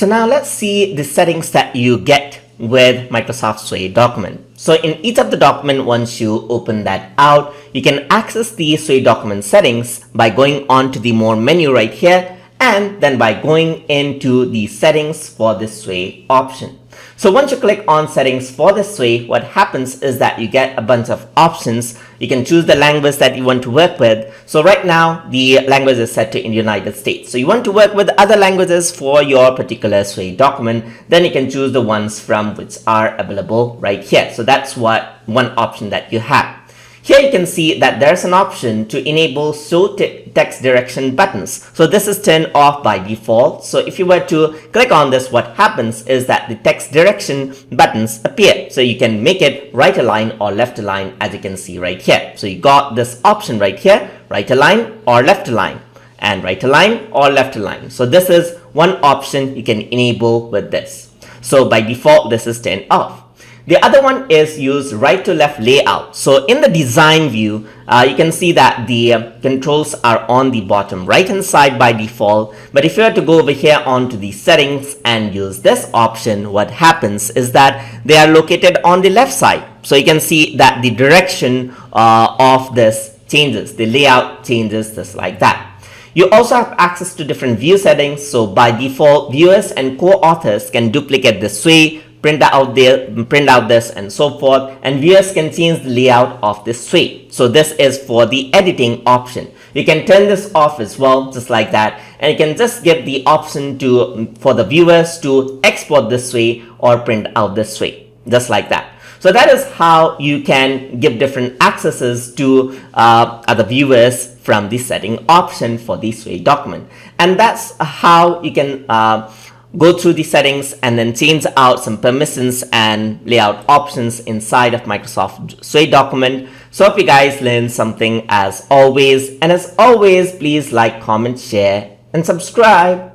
So now let's see the settings that you get with Microsoft Sway document. So in each of the document, once you open that out, you can access the Sway document settings by going on to the more menu right here, and then by going into the settings for the Sway option. So once you click on settings for the Sway, what happens is that you get a bunch of options. You can choose the language that you want to work with. So right now the language is set to in the United States. So you want to work with other languages for your particular Sway document, then you can choose the ones from which are available right here. So that's one option that you have. Here you can see that there's an option to enable show text direction buttons. So this is turned off by default. So if you were to click on this, what happens is that the text direction buttons appear. So you can make it right align or left align, as you can see right here. So you got this option right here, right align or left align, and right align or left align. So this is one option you can enable with this. So by default, this is turned off. The other one is use right to left layout. So in the design view, you can see that the controls are on the bottom right hand side by default. But if you were to go over here onto the settings and use this option, what happens is that they are located on the left side. So you can see that the direction of this changes, the layout changes just like that. You also have access to different view settings. So by default, viewers and co-authors can duplicate the Sway, print out this and so forth, and viewers can change the layout of this Sway. So this is for the editing option. You can turn this off as well, just like that, and you can just give the option for the viewers to export this Sway or print out this Sway, just like that. So that is how you can give different accesses to other viewers from the setting option for the Sway document. And that's how you can go through the settings and then change out some permissions and layout options inside of Microsoft Sway document. So hope you guys learned something as always. And as always, please like, comment, share, and subscribe.